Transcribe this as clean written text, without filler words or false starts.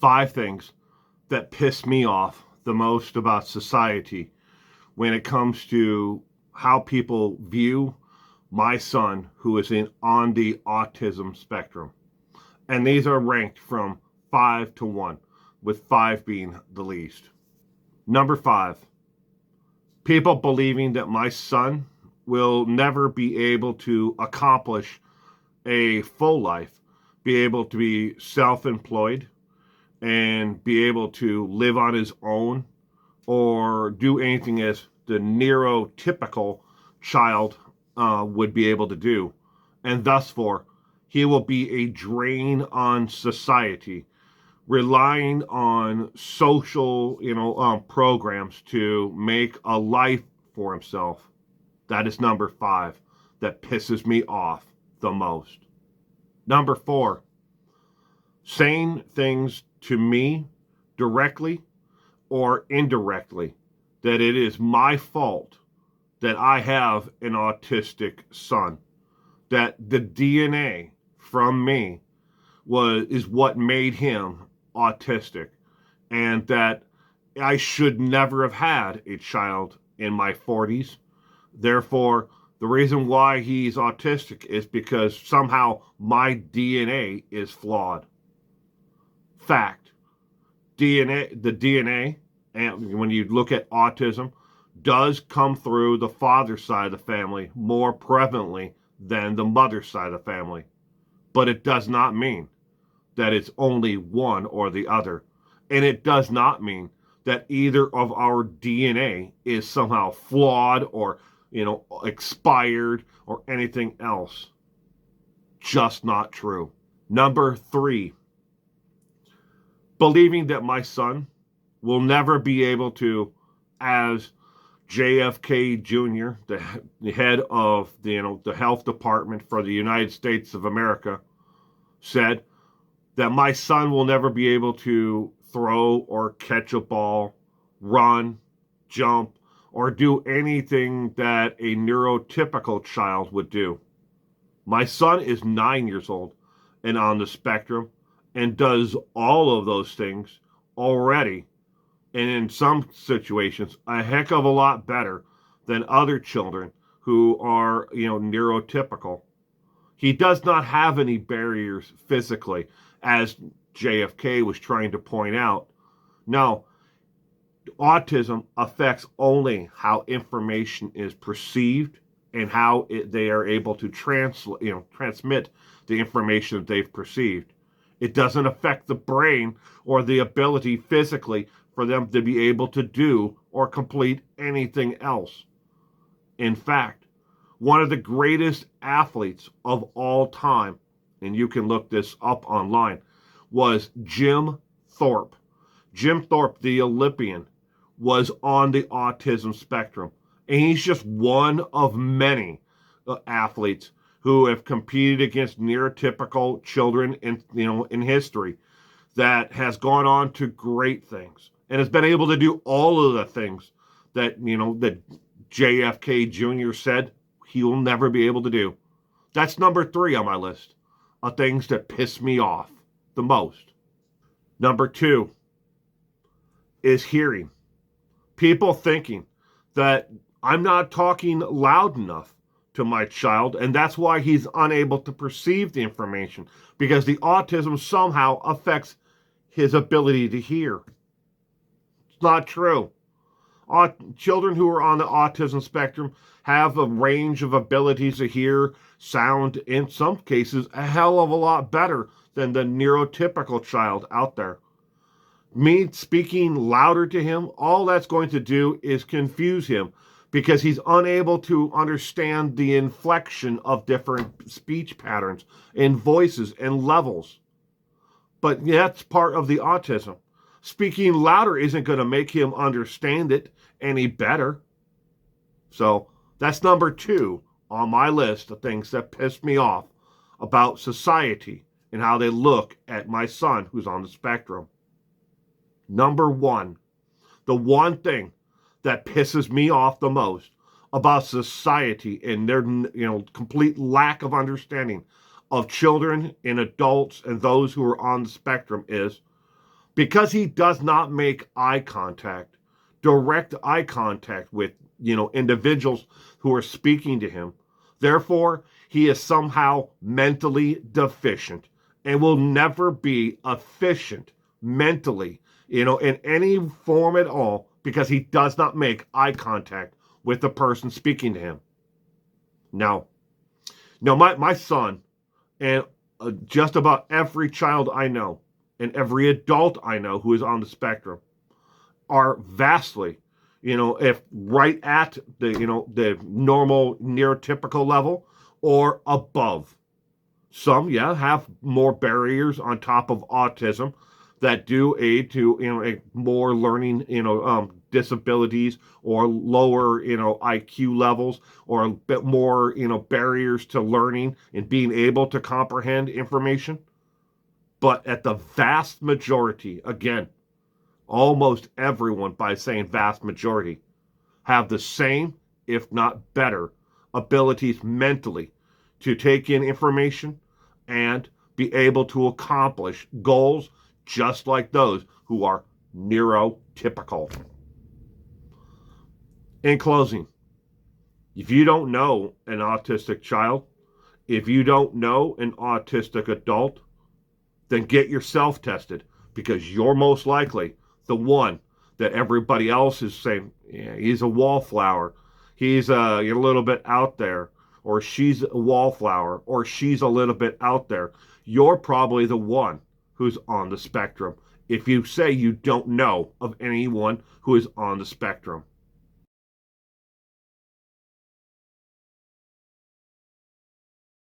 5 things that piss me off the most about society when it comes to how people view my son who is on the autism spectrum. And these are ranked from 5 to 1, with 5 being the least. Number 5, people believing that my son will never be able to accomplish a full life, be able to be self-employed, and be able to live on his own or do anything as the neurotypical child would be able to do. And thus for, he will be a drain on society, relying on social, programs to make a life for himself. That is number 5 that pisses me off the most. Number 4, saying things to me directly or indirectly that it is my fault that I have an autistic son, that the DNA from me is what made him autistic, and that I should never have had a child in my 40s. Therefore, the reason why he's autistic is because somehow my DNA is flawed. Fact. The DNA, and when you look at autism, does come through the father's side of the family more prevalently than the mother's side of the family. But it does not mean that it's only one or the other. And it does not mean that either of our DNA is somehow flawed or, expired or anything else. Just not true. Number 3, believing that my son will never be able to, as JFK Jr., the head of the health department for the United States of America, said that my son will never be able to throw or catch a ball, run, jump, or do anything that a neurotypical child would do. My son is 9 years old and on the spectrum and does all of those things already, and in some situations a heck of a lot better than other children who are neurotypical. He does not have any barriers physically, as JFK was trying to point out. No, autism affects only how information is perceived and how they are able to transmit the information that they've perceived. It doesn't affect the brain or the ability physically for them to be able to do or complete anything else. In fact, one of the greatest athletes of all time, and you can look this up online, was Jim Thorpe. Jim Thorpe, the Olympian, was on the autism spectrum. And he's just one of many athletes who have competed against neurotypical children in history, that has gone on to great things and has been able to do all of the things that that JFK Jr. said he will never be able to do. That's number 3 on my list of things that piss me off the most. Number 2 is hearing. People thinking that I'm not talking loud enough to my child, and that's why he's unable to perceive the information, because the autism somehow affects his ability to hear. It's not true. Children who are on the autism spectrum have a range of abilities to hear sound, in some cases, a hell of a lot better than the neurotypical child out there. Me speaking louder to him, all that's going to do is confuse him, because he's unable to understand the inflection of different speech patterns and voices and levels. But that's part of the autism. Speaking louder isn't going to make him understand it any better. So that's number 2 on my list of things that piss me off about society and how they look at my son who's on the spectrum. Number 1, the one thing that pisses me off the most about society and their complete lack of understanding of children and adults and those who are on the spectrum is because he does not make eye contact, direct eye contact with, individuals who are speaking to him. Therefore, he is somehow mentally deficient and will never be efficient mentally, in any form at all, because he does not make eye contact with the person speaking to him. Now, my son and just about every child I know and every adult I know who is on the spectrum are vastly, if right at the normal neurotypical level or above. Some, yeah, have more barriers on top of autism that do aid to, a more learning, disabilities or lower, IQ levels, or a bit more, barriers to learning and being able to comprehend information. But at the vast majority, again, almost everyone, by saying vast majority, have the same, if not better, abilities mentally to take in information and be able to accomplish goals just like those who are neurotypical. In closing, if you don't know an autistic child, if you don't know an autistic adult, then get yourself tested, because you're most likely the one that everybody else is saying, yeah, he's a wallflower. He's a little bit out there, or she's a wallflower, or she's a little bit out there. You're probably the one who's on the spectrum if you say you don't know of anyone who is on the spectrum.